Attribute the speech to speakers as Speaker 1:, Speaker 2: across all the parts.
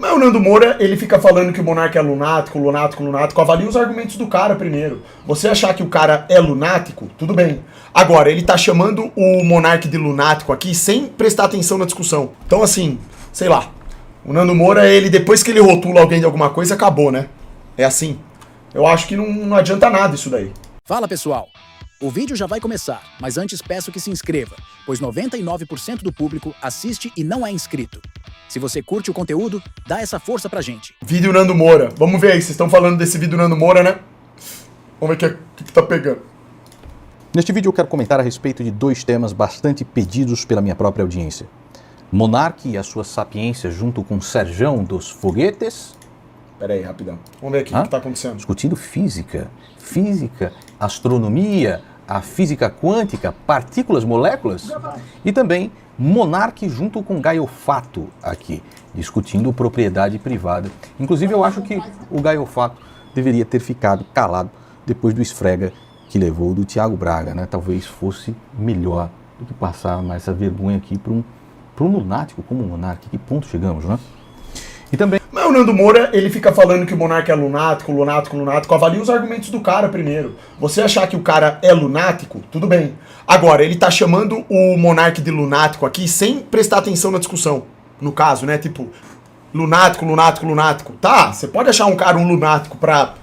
Speaker 1: Mas o Nando Moura, ele fica falando que o monarca é lunático, lunático, lunático. Avalie os argumentos do cara primeiro. Você achar que o cara é lunático, tudo bem. Agora, ele tá chamando o monarca de lunático aqui sem prestar atenção na discussão. Então, assim, sei lá. O Nando Moura, ele, depois que ele rotula alguém de alguma coisa, acabou, né? É assim. Eu acho que não adianta nada isso daí.
Speaker 2: Fala, pessoal. O vídeo já vai começar, mas antes peço que se inscreva, pois 99% do público assiste e não é inscrito. Se você curte o conteúdo, dá essa força pra gente.
Speaker 1: Vídeo Nando Moura. Vamos ver aí, vocês estão falando desse vídeo Nando Moura, né? Vamos ver o que tá pegando.
Speaker 3: Neste vídeo eu quero comentar a respeito de dois temas bastante pedidos pela minha própria audiência. Monark e a sua sapiência junto com Serjão dos Foguetes.
Speaker 1: Pera aí, rapidão. Vamos ver aqui o que tá acontecendo.
Speaker 3: Discutindo física, astronomia, a física quântica, partículas, moléculas. E também Monark junto com Gaio Fato aqui, discutindo propriedade privada. Inclusive eu acho que o Gaio Fato deveria ter ficado calado depois do esfrega que levou do Thiago Braga, né? Talvez fosse melhor do que passar mais essa vergonha aqui para um lunático como o Monark. Que ponto chegamos, né? E também...
Speaker 1: Mas o Nando Moura, ele fica falando que o monarca é lunático, lunático, lunático. Avalie os argumentos do cara primeiro. Você achar que o cara é lunático, tudo bem. Agora, ele tá chamando o monarca de lunático aqui sem prestar atenção na discussão. No caso, né? Tipo, lunático, lunático, lunático. Tá, você pode achar um cara um lunático pra,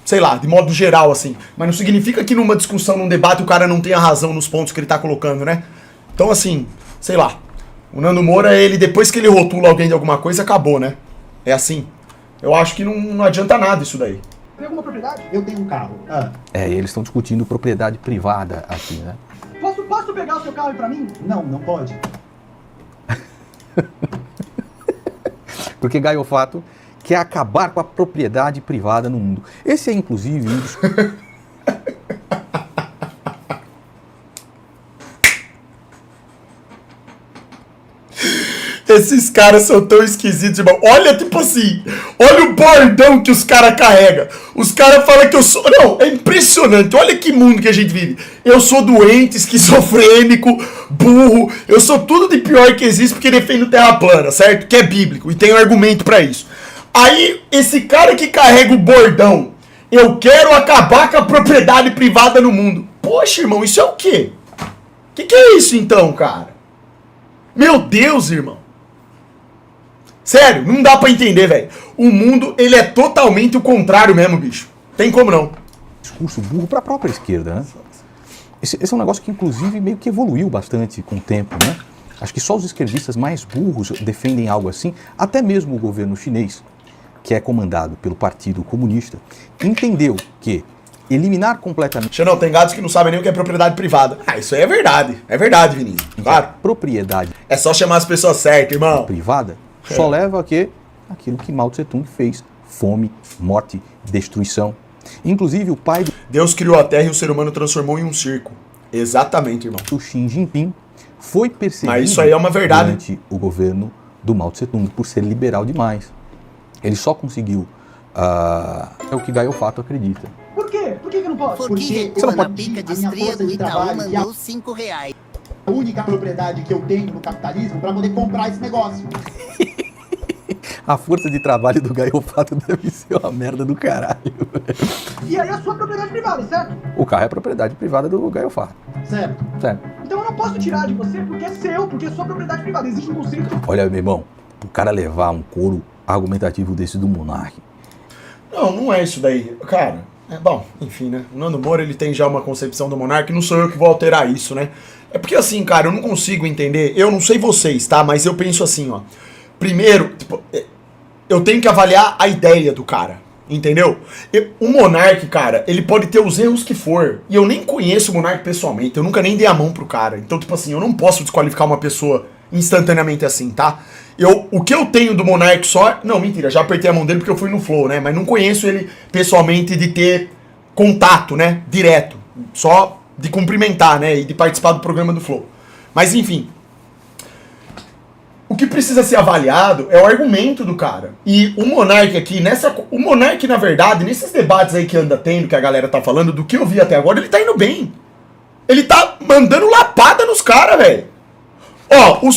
Speaker 1: sei lá, de modo geral, assim. Mas não significa que numa discussão, num debate, o cara não tenha razão nos pontos que ele tá colocando, né? Então, assim, sei lá. O Nando Moura, ele, depois que ele rotula alguém de alguma coisa, acabou, né? É assim. Eu acho que não adianta nada isso daí.
Speaker 4: Tem alguma propriedade? Eu tenho um carro.
Speaker 3: E eles estão discutindo propriedade privada aqui, né?
Speaker 4: Posso pegar o seu carro pra mim? Não, não pode.
Speaker 3: Porque Gaio Fato quer acabar com a propriedade privada no mundo. Esse é, inclusive, um dos...
Speaker 1: Esses caras são tão esquisitos, irmão. Olha, tipo assim, olha o bordão que os caras carregam. Os caras falam que eu sou... Não, é impressionante. Olha que mundo que a gente vive. Eu sou doente, esquizofrênico, burro. Eu sou tudo de pior que existe porque defendo terra plana, certo? Que é bíblico e tem um argumento pra isso. Aí, esse cara que carrega o bordão, eu quero acabar com a propriedade privada no mundo. Poxa, irmão, isso é o quê? Que é isso então, cara? Meu Deus, irmão. Sério, não dá pra entender, velho. O mundo, ele é totalmente o contrário mesmo, bicho. Tem como não.
Speaker 3: Discurso burro para a própria esquerda, né? Esse é um negócio que, inclusive, meio que evoluiu bastante com o tempo, né? Acho que só os esquerdistas mais burros defendem algo assim. Até mesmo o governo chinês, que é comandado pelo Partido Comunista, entendeu que eliminar completamente...
Speaker 1: Xanão, tem gatos que não sabem nem o que é propriedade privada. Ah, isso aí é verdade. É verdade, Vinícius. Claro.
Speaker 3: Propriedade...
Speaker 1: É só chamar as pessoas certas, irmão.
Speaker 3: ...privada só leva a quê? Aquilo que Mao Tse Tung fez. Fome, morte, destruição. Inclusive o pai do...
Speaker 1: Deus criou a Terra e o ser humano transformou em um circo. Exatamente, irmão.
Speaker 3: O Xi Jinping foi perseguido...
Speaker 1: Mas isso aí é uma verdade.
Speaker 3: ...durante o governo do Mao Tse Tung por ser liberal demais. Ele só conseguiu... é o que Gaio Fato acredita.
Speaker 4: Por quê? Por que não pode?
Speaker 5: Porque
Speaker 3: você não
Speaker 5: na
Speaker 3: pode...
Speaker 5: pica de estreia do Itaú mandou R$5.
Speaker 4: A única propriedade que eu tenho no capitalismo para poder comprar esse negócio.
Speaker 3: A força de trabalho do Gaio Fato deve ser uma merda do caralho.
Speaker 4: E aí a sua propriedade privada, certo?
Speaker 3: O carro é propriedade privada do Gaio Fato.
Speaker 4: Certo.
Speaker 3: Certo.
Speaker 4: Então eu não posso tirar de você porque é seu, porque é sua propriedade privada. Existe um conceito.
Speaker 3: Olha, meu irmão, o cara levar um couro argumentativo desse do Monark.
Speaker 1: Não é isso daí. Cara, bom, enfim, né? O Nando Moura, ele tem já uma concepção do monarca, não sou eu que vou alterar isso, né? É porque assim, cara, eu não consigo entender, eu não sei vocês, tá? Mas eu penso assim, ó. Primeiro, tipo, eu tenho que avaliar a ideia do cara, entendeu? O monarca, cara, ele pode ter os erros que for, e eu nem conheço o monarca pessoalmente, eu nunca nem dei a mão pro cara. Então, tipo assim, eu não posso desqualificar uma pessoa instantaneamente assim, tá? O que eu tenho do monarca só... Não, mentira, já apertei a mão dele porque eu fui no Flow, né? Mas não conheço ele pessoalmente de ter contato, né? Direto. Só de cumprimentar, né? E de participar do programa do Flow. Mas, enfim. O que precisa ser avaliado é o argumento do cara. E o monarca aqui, o monarca, na verdade, nesses debates aí que anda tendo, que a galera tá falando, do que eu vi até agora, ele tá indo bem. Ele tá mandando lapada nos caras, velho. Ó, o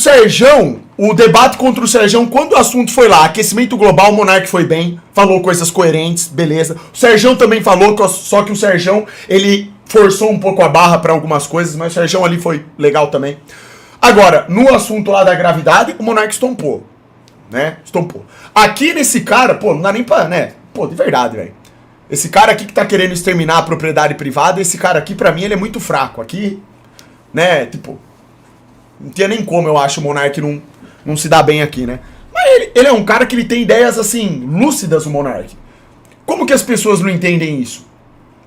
Speaker 1: O debate contra o Serjão, quando o assunto foi lá, aquecimento global, o Monark foi bem, falou coisas coerentes, beleza. O Serjão também falou, só que o Serjão, ele forçou um pouco a barra pra algumas coisas, mas o Serjão ali foi legal também. Agora, no assunto lá da gravidade, o Monark estompou, né? Estompou. Aqui nesse cara, pô, não dá nem pra, né? Pô, de verdade, velho. Esse cara aqui que tá querendo exterminar a propriedade privada, esse cara aqui, pra mim, ele é muito fraco. Aqui, né, tipo, não tinha nem como, eu acho, o Monark não se dá bem aqui, né? Mas ele é um cara que ele tem ideias, assim, lúcidas, o Monark. Como que as pessoas não entendem isso?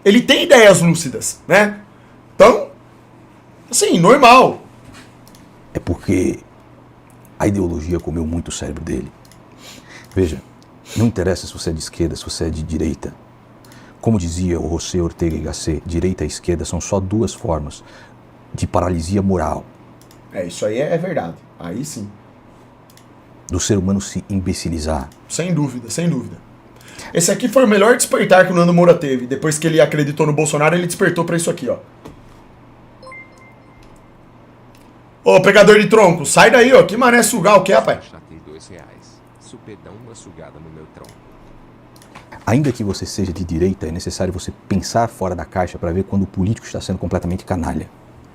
Speaker 1: Ele tem ideias lúcidas, né? Então, assim, normal.
Speaker 3: É porque a ideologia comeu muito o cérebro dele. Veja, não interessa se você é de esquerda, se você é de direita. Como dizia o José Ortega y Gasset, direita e esquerda são só duas formas de paralisia moral.
Speaker 1: Isso aí é verdade. Aí sim.
Speaker 3: Do ser humano se imbecilizar.
Speaker 1: Sem dúvida, sem dúvida. Esse aqui foi o melhor despertar que o Nando Moura teve. Depois que ele acreditou no Bolsonaro, ele despertou pra isso aqui, ó. Ô, pegador de tronco, sai daí, ó. Que mané sugar o que, rapaz?
Speaker 6: R$2. Super dá uma sugada no meu tronco.
Speaker 3: Ainda que você seja de direita, é necessário você pensar fora da caixa para ver quando o político está sendo completamente canalha.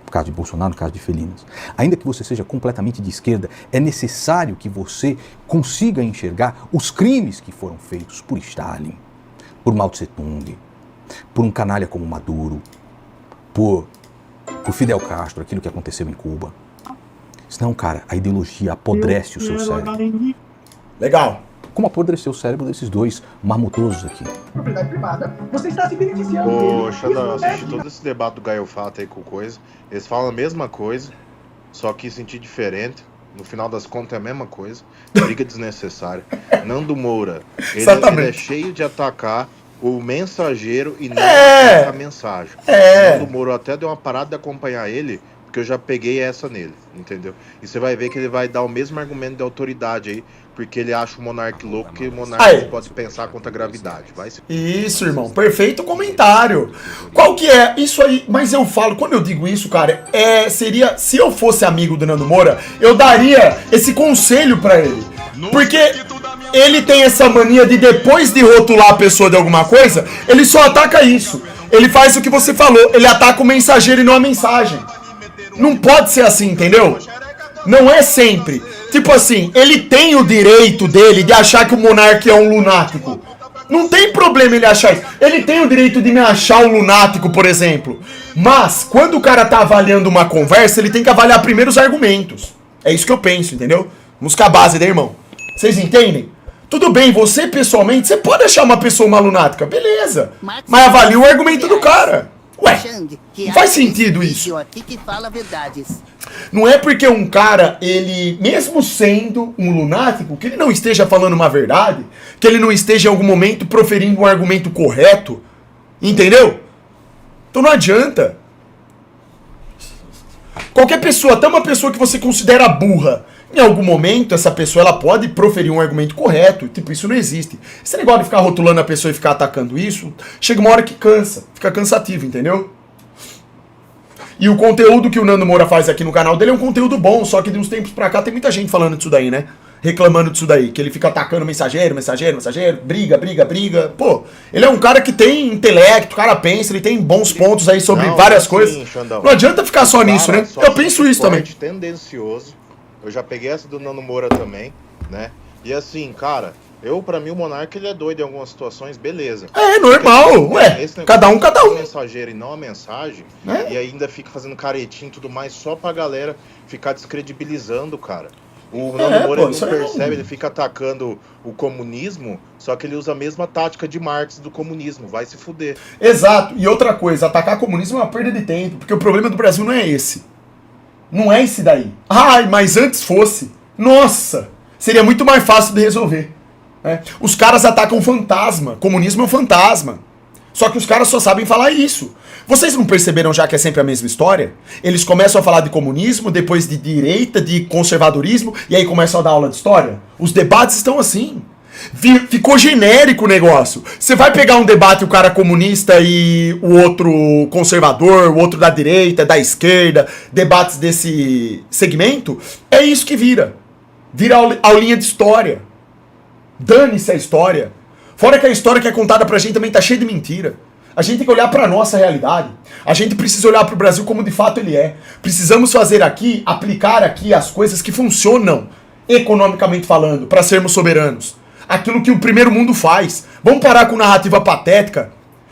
Speaker 3: No caso de Bolsonaro, no caso de Felinas. Ainda que você seja completamente de esquerda, é necessário que você consiga enxergar os crimes que foram feitos por Stalin, por Mao Tse Tung, por um canalha como Maduro, por Fidel Castro, aquilo que aconteceu em Cuba. Senão, cara, a ideologia apodrece o seu cérebro.
Speaker 1: Legal.
Speaker 3: Como apodreceu o cérebro desses dois marmotosos aqui.
Speaker 4: Propriedade privada. Você está se beneficiando.
Speaker 7: Ô, Xandão, eu assisti todo esse debate do Gaio Fato aí com coisa. Eles falam a mesma coisa, só que em sentido diferente. No final das contas é a mesma coisa. Briga desnecessária. Nando Moura, ele é cheio de atacar o mensageiro e não a mensagem. Nando Moura até deu uma parada de acompanhar ele, porque eu já peguei essa nele, entendeu? E você vai ver que ele vai dar o mesmo argumento de autoridade aí, porque ele acha o Monark louco, que o Monark não pode pensar contra a gravidade. Vai se...
Speaker 1: Isso, irmão. Perfeito comentário. Qual que é? Isso aí, mas eu falo, quando eu digo isso, cara, seria, se eu fosse amigo do Nando Moura, eu daria esse conselho pra ele. Porque ele tem essa mania de, depois de rotular a pessoa de alguma coisa, ele só ataca isso. Ele faz o que você falou, ele ataca o mensageiro e não a mensagem. Não pode ser assim, entendeu? Não é sempre. Tipo assim, ele tem o direito dele de achar que o Monark é um lunático. Não tem problema ele achar isso. Ele tem o direito de me achar um lunático, por exemplo. Mas, quando o cara tá avaliando uma conversa, ele tem que avaliar primeiro os argumentos. É isso que eu penso, entendeu? Música base, né, irmão? Vocês entendem? Tudo bem, você pessoalmente, você pode achar uma pessoa uma lunática, beleza. Mas avalia o argumento do cara. Ué, não faz sentido isso.
Speaker 5: Aqui que fala verdades.
Speaker 1: Não é porque um cara, ele, mesmo sendo um lunático, que ele não esteja falando uma verdade, que ele não esteja em algum momento proferindo um argumento correto, entendeu? Então não adianta. Qualquer pessoa, até uma pessoa que você considera burra, em algum momento essa pessoa ela pode proferir um argumento correto. Tipo, isso não existe. Esse negócio de ficar rotulando a pessoa e ficar atacando isso, chega uma hora que cansa, fica cansativo, entendeu? E o conteúdo que o Nando Moura faz aqui no canal dele é um conteúdo bom, só que de uns tempos pra cá tem muita gente falando disso daí, né? Reclamando disso daí, que ele fica atacando mensageiro, briga. Pô, ele é um cara que tem intelecto, o cara pensa, ele tem bons pontos aí sobre várias coisas.
Speaker 7: Xandão.
Speaker 1: Não adianta ficar só nisso, né? Eu penso isso também.
Speaker 7: Tendencioso. Eu já peguei essa do Nando Moura também, né? E assim, cara, pra mim o Monark ele é doido em algumas situações, beleza.
Speaker 1: É normal, ué, cada um.
Speaker 7: O mensageiro e não a mensagem, e ainda fica fazendo caretinho e tudo mais só pra galera ficar descredibilizando, cara. O Nando Moura ele não percebe, ele fica atacando o comunismo, só que ele usa a mesma tática de Marx do comunismo, vai se fuder.
Speaker 1: Exato, e outra coisa, atacar comunismo é uma perda de tempo, porque o problema do Brasil não é esse. Não é esse daí. Ai, mas antes fosse. Nossa, seria muito mais fácil de resolver. Né? Os caras atacam fantasma. Comunismo é um fantasma. Só que os caras só sabem falar isso. Vocês não perceberam já que é sempre a mesma história? Eles começam a falar de comunismo, depois de direita, de conservadorismo, e aí começam a dar aula de história? Os debates estão assim. Ficou genérico o negócio. Você vai pegar um debate, o cara comunista e o outro conservador, o outro da direita, da esquerda, debates desse segmento, é isso que vira. Vira aulinha de história. Dane-se a história. Fora que a história que é contada pra gente também tá cheia de mentira. A gente tem que olhar pra nossa realidade. A gente precisa olhar pro Brasil como de fato ele é. Precisamos fazer aqui, aplicar aqui as coisas que funcionam, economicamente falando, pra sermos soberanos. Aquilo que o primeiro mundo faz. Vamos parar com narrativa patética,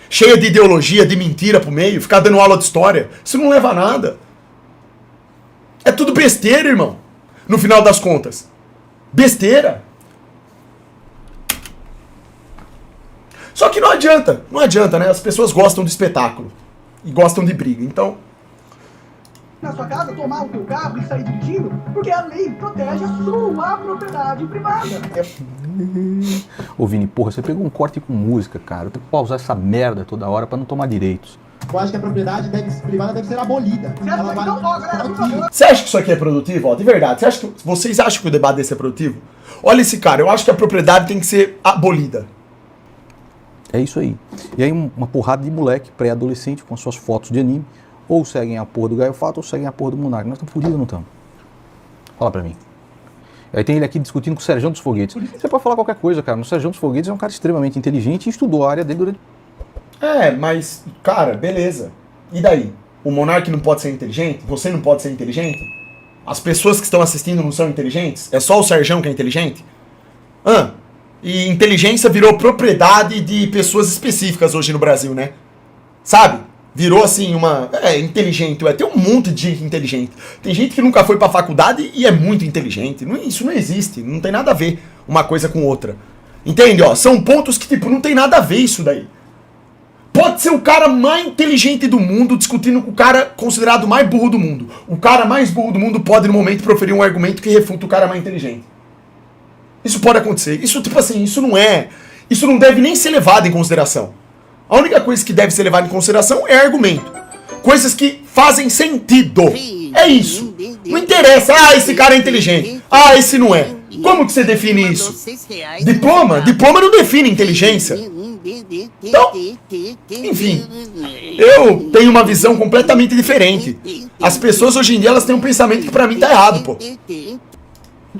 Speaker 1: cheia de ideologia, de mentira pro meio, ficar dando aula de história. Isso não leva a nada. É tudo besteira, irmão. No final das contas. Besteira. Só que não adianta, né? As pessoas gostam de espetáculo. E gostam de briga, então...
Speaker 4: Na sua casa, tomar o teu carro e sair dirigindo, porque a lei protege a sua propriedade privada.
Speaker 3: Ô Vini, porra, você pegou um corte com música, cara. Eu tenho que pausar essa merda toda hora pra não tomar direitos.
Speaker 4: Eu acho que a propriedade privada deve ser abolida.
Speaker 1: Você acha que isso aqui é produtivo? Ó, de verdade, vocês acham que o debate desse é produtivo? Olha esse cara, eu acho que a propriedade tem que ser abolida.
Speaker 3: É isso aí. E aí uma porrada de moleque pré-adolescente com suas fotos de anime, ou seguem a porra do Gaio Fato, ou seguem a porra do Monark. Nós estamos fodidos ou não estamos? Fala pra mim. Aí tem ele aqui discutindo com o Serjão dos Foguetes. Você pode falar qualquer coisa, cara. O Serjão dos Foguetes é um cara extremamente inteligente e estudou a área dele durante...
Speaker 1: É, mas, cara, beleza. E daí? O Monark não pode ser inteligente? Você não pode ser inteligente? As pessoas que estão assistindo não são inteligentes? É só o Serjão que é inteligente? E inteligência virou propriedade de pessoas específicas hoje no Brasil, né? Sabe? Virou assim uma... inteligente. Tem um monte de gente inteligente. Tem gente que nunca foi pra faculdade e é muito inteligente. Isso não existe. Não tem nada a ver uma coisa com outra. Entende? Ó, são pontos que, tipo, não tem nada a ver isso daí. Pode ser o cara mais inteligente do mundo discutindo com o cara considerado mais burro do mundo. O cara mais burro do mundo pode, no momento, proferir um argumento que refuta o cara mais inteligente. Isso pode acontecer. Isso, tipo assim, isso não deve nem ser levado em consideração. A única coisa que deve ser levada em consideração é argumento. Coisas que fazem sentido. É isso. Não interessa. Esse cara é inteligente. Esse não é. Como que você define isso? Diploma? Diploma não define inteligência. Então, enfim, eu tenho uma visão completamente diferente. As pessoas hoje em dia, elas têm um pensamento que pra mim tá errado, pô.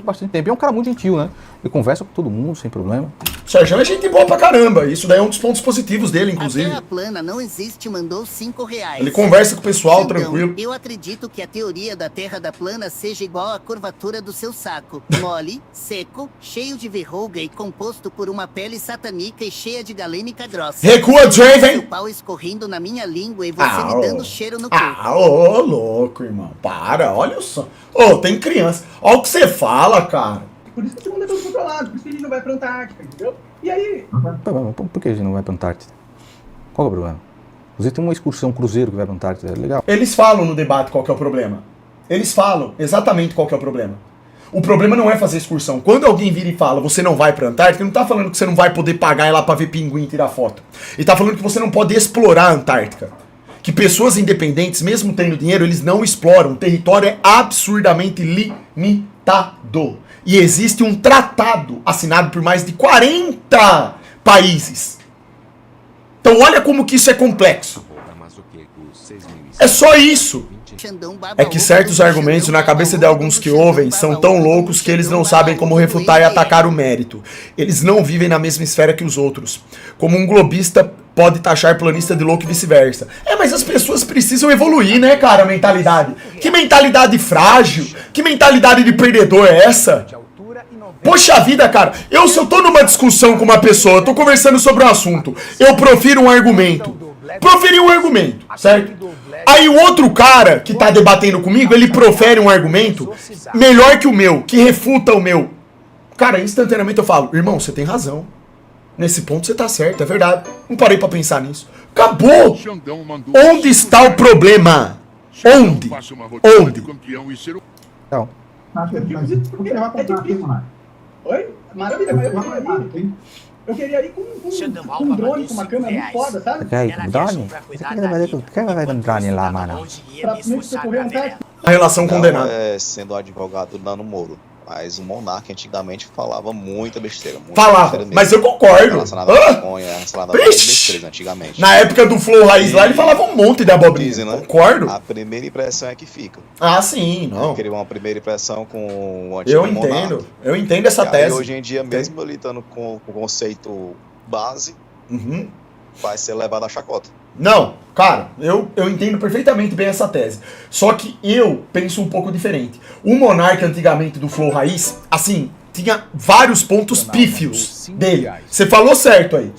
Speaker 3: Bastante tempo. E é um cara muito gentil, né? Ele conversa com todo mundo, sem problema.
Speaker 1: O Serjão é gente boa pra caramba. Isso daí é um dos pontos positivos dele, inclusive.
Speaker 5: A Terra plana não existe, mandou R$5.
Speaker 1: Ele conversa com o pessoal,
Speaker 5: Xandão,
Speaker 1: tranquilo.
Speaker 5: Eu acredito que a teoria da Terra da plana seja igual à curvatura do seu saco. Mole, seco, cheio de verruga e composto por uma pele satânica e cheia de galênica grossa.
Speaker 1: Recua, Draven!
Speaker 5: Seu pau escorrendo na minha língua e você me dando cheiro no cu.
Speaker 1: Louco, irmão. Para, olha só. Tem criança. Olha o que você fala, cara.
Speaker 4: Por isso que o mundo é todo controlado, por isso que a gente não vai pra Antártica, entendeu? E aí...
Speaker 3: Por que a gente não vai pra Antártida? Qual é o problema? Você tem uma excursão cruzeiro que vai pra Antártida, é legal.
Speaker 1: Eles falam no debate qual que é o problema. Eles falam exatamente qual que é o problema. O problema não é fazer excursão. Quando alguém vira e fala, você não vai pra Antártica, ele não tá falando que você não vai poder pagar ir lá pra ver pinguim e tirar foto. Ele tá falando que você não pode explorar a Antártica. Que pessoas independentes, mesmo tendo dinheiro, eles não exploram. O território é absurdamente limitado. E existe um tratado assinado por mais de 40 países. Então olha como que isso é complexo. É só isso. É que certos argumentos na cabeça de alguns que ouvem são tão loucos que eles não sabem como refutar e atacar o mérito. Eles não vivem na mesma esfera que os outros. Como um globista pode taxar planista de louco e vice-versa. Mas as pessoas precisam evoluir, né, cara, a mentalidade. Que mentalidade frágil, que mentalidade de perdedor é essa? Poxa vida, cara, se eu tô numa discussão com uma pessoa, eu tô conversando sobre um assunto, eu profiro um argumento. Proferi um argumento, certo? Aí o outro cara que tá debatendo comigo, ele profere um argumento melhor que o meu, que refuta o meu. Cara, instantaneamente eu falo, irmão, você tem razão. Nesse ponto você tá certo, é verdade. Não parei pra pensar nisso. Acabou! Onde está o problema? Onde?
Speaker 3: Não.
Speaker 4: Oi? Maravilha, mas eu queria ir com um drone, com uma câmera muito foda, sabe?
Speaker 3: Drone? Quem vai com drone lá, mano?
Speaker 4: Pra me socorrer um teste.
Speaker 1: A relação condenada.
Speaker 8: Sendo advogado do Nano Moro. Mas o monarca antigamente falava muita besteira. Muita
Speaker 1: Falava,
Speaker 8: besteira mesmo.
Speaker 1: mas eu concordo.
Speaker 8: Relacionada à maconha, relacionada a várias besteiras antigamente.
Speaker 1: Na época do Flow Raiz lá, ele falava um monte de abobrinha.
Speaker 8: Dizem, né?
Speaker 1: Concordo.
Speaker 8: A primeira impressão é que fica.
Speaker 1: Ah, sim, não.
Speaker 8: Criou uma primeira impressão com o antigo monarca.
Speaker 1: Eu entendo essa
Speaker 8: E aí,
Speaker 1: tese.
Speaker 8: hoje em dia, mesmo ele estando com o conceito base,
Speaker 1: Uhum.
Speaker 8: vai ser levado à chacota.
Speaker 1: Não, cara, eu entendo perfeitamente bem essa tese. Só que eu penso um pouco diferente. O Monark antigamente do Flow Raiz, assim, tinha vários pontos pífios dele. Você falou certo aí.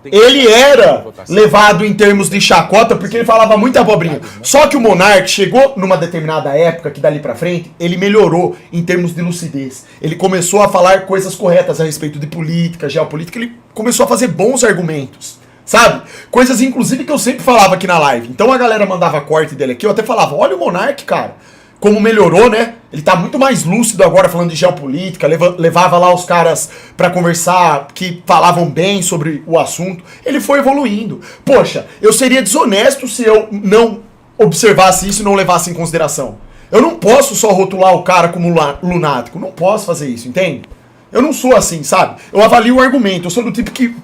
Speaker 1: Ele era levado em termos de chacota porque ele falava muita abobrinha. Só que o Monark chegou numa determinada época que dali pra frente, ele melhorou em termos de lucidez. Ele começou a falar coisas corretas a respeito de política, geopolítica, ele começou a fazer bons argumentos. Sabe? Coisas, inclusive, que eu sempre falava aqui na live. Então a galera mandava corte dele aqui, eu até falava, olha o Monark, cara, como melhorou, né? Ele tá muito mais lúcido agora falando de geopolítica, levava lá os caras pra conversar, que falavam bem sobre o assunto. Ele foi evoluindo. Poxa, eu seria desonesto se eu não observasse isso e não levasse em consideração. Eu não posso só rotular o cara como lunático, não posso fazer isso, entende? Eu não sou assim, sabe? Eu avalio o argumento, eu sou do tipo que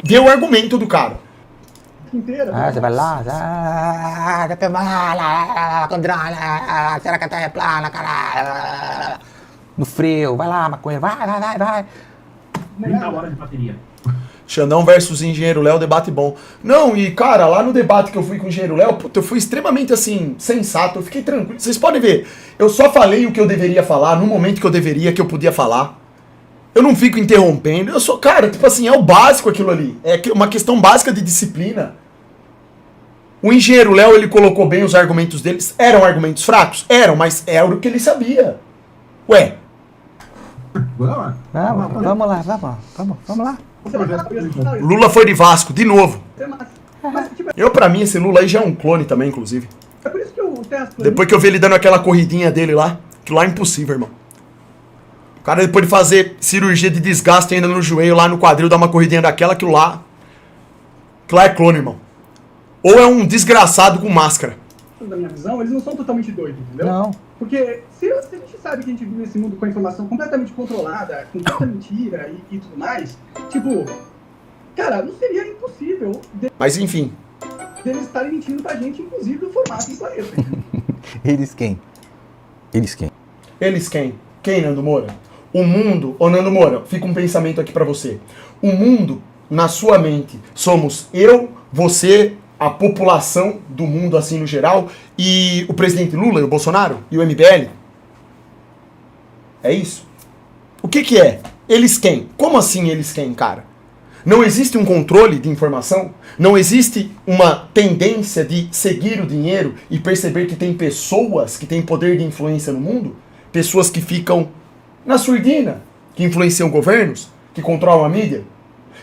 Speaker 1: vê o argumento do cara.
Speaker 4: Inteira.
Speaker 3: Você vai lá, será que a terra é plana, caralho? No frio, vai lá, maconha, vai.
Speaker 9: 30 horas de bateria.
Speaker 1: Xandão versus Engenheiro Léo, debate bom. Não, e cara, lá no debate que eu fui com o Engenheiro Léo, puta, eu fui extremamente assim, sensato, eu fiquei tranquilo. Vocês podem ver, eu só falei o que eu deveria falar, no momento que eu deveria, que eu podia falar. Eu não fico interrompendo, eu sou, cara, tipo assim, é o básico aquilo ali. É uma questão básica de disciplina. O Engenheiro Léo, ele colocou bem os argumentos deles. Eram argumentos fracos? Eram, mas era o que ele sabia. Ué.
Speaker 3: Vamos lá.
Speaker 1: Lula foi de Vasco, de novo. Eu, pra mim, esse Lula aí já é um clone também, inclusive.
Speaker 4: É por isso que o
Speaker 1: Depois que eu vi ele dando aquela corridinha dele lá, aquilo lá é impossível, irmão. O cara, depois de fazer cirurgia de desgaste ainda no joelho, lá no quadril, dar uma corridinha daquela, aquilo lá é clone, irmão. Ou é um desgraçado com máscara.
Speaker 4: Da minha visão, eles não são totalmente doidos, entendeu?
Speaker 3: Não.
Speaker 4: Porque se a gente sabe que a gente vive nesse mundo com a informação completamente controlada, com tanta mentira e tudo mais, tipo, cara, não seria impossível
Speaker 1: Mas enfim.
Speaker 4: deles estarem mentindo pra gente, inclusive, do formato do planeta.
Speaker 3: Eles quem?
Speaker 1: Eles quem? Quem, Nando Moura? O mundo... Ô, Nando Moura, fica um pensamento aqui pra você. O mundo, na sua mente, somos eu, você, a população do mundo, assim, no geral, e o presidente Lula e o Bolsonaro e o MBL? É isso? O que é? Eles quem? Como assim eles quem, cara? Não existe um controle de informação? Não existe uma tendência de seguir o dinheiro e perceber que tem pessoas que têm poder de influência no mundo? Pessoas que ficam na surdina, que influenciam governos, que controlam a mídia,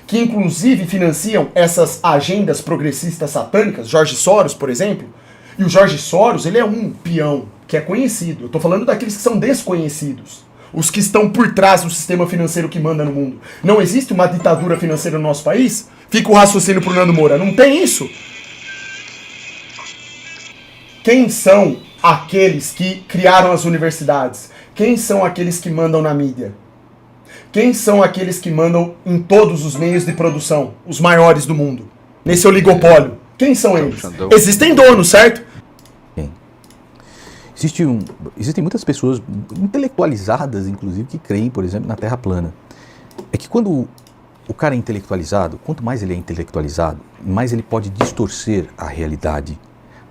Speaker 1: que inclusive financiam essas agendas progressistas satânicas, Jorge Soros, por exemplo. E o Jorge Soros, ele é um peão que é conhecido. Eu tô falando daqueles que são desconhecidos. Os que estão por trás do sistema financeiro que manda no mundo. Não existe uma ditadura financeira no nosso país? Fica o raciocínio pro Nando Moura. Não tem isso? Quem são aqueles que criaram as universidades? Quem são aqueles que mandam na mídia? Quem são aqueles que mandam em todos os meios de produção? Os maiores do mundo. Nesse oligopólio. Quem são eles? Existem donos, certo?
Speaker 3: Existem muitas pessoas intelectualizadas, inclusive, que creem, por exemplo, na Terra plana. É que quando o cara é intelectualizado, quanto mais ele é intelectualizado, mais ele pode distorcer a realidade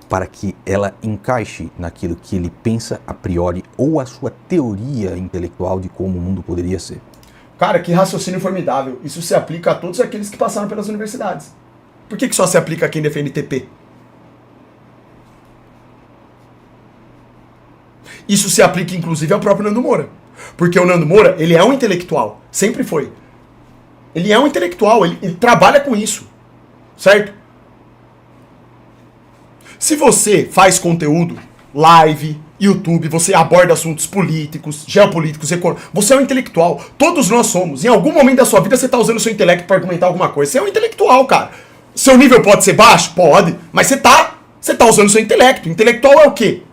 Speaker 3: para que ela encaixe naquilo que ele pensa a priori ou a sua teoria intelectual de como o mundo poderia ser.
Speaker 1: Cara, que raciocínio formidável. Isso se aplica a todos aqueles que passaram pelas universidades. Por que só se aplica a quem defende TP? Isso se aplica, inclusive, ao próprio Nando Moura. Porque o Nando Moura, ele é um intelectual. Sempre foi. Ele é um intelectual, ele trabalha com isso. Certo? Se você faz conteúdo, live, YouTube, você aborda assuntos políticos, geopolíticos, econômicos, você é um intelectual. Todos nós somos. Em algum momento da sua vida você está usando o seu intelecto para argumentar alguma coisa. Você é um intelectual, cara. Seu nível pode ser baixo? Pode. Mas você tá usando o seu intelecto. Intelectual é o quê?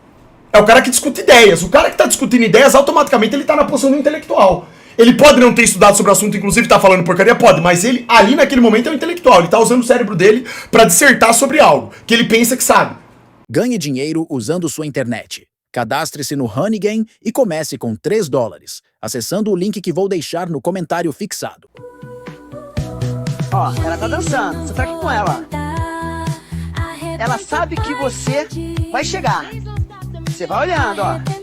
Speaker 1: É o cara que discute ideias. O cara que tá discutindo ideias, automaticamente ele tá na posição do intelectual. Ele pode não ter estudado sobre o assunto, inclusive tá falando porcaria, pode, mas ele, ali naquele momento, é um intelectual. Ele tá usando o cérebro dele pra dissertar sobre algo que ele pensa que sabe.
Speaker 2: Ganhe dinheiro usando sua internet. Cadastre-se no Honeygain e comece com $3, acessando o link que vou deixar no comentário fixado.
Speaker 10: Ó, ela tá dançando, você tá aqui com ela. Ela sabe que você vai chegar. Você vai olhando, ó.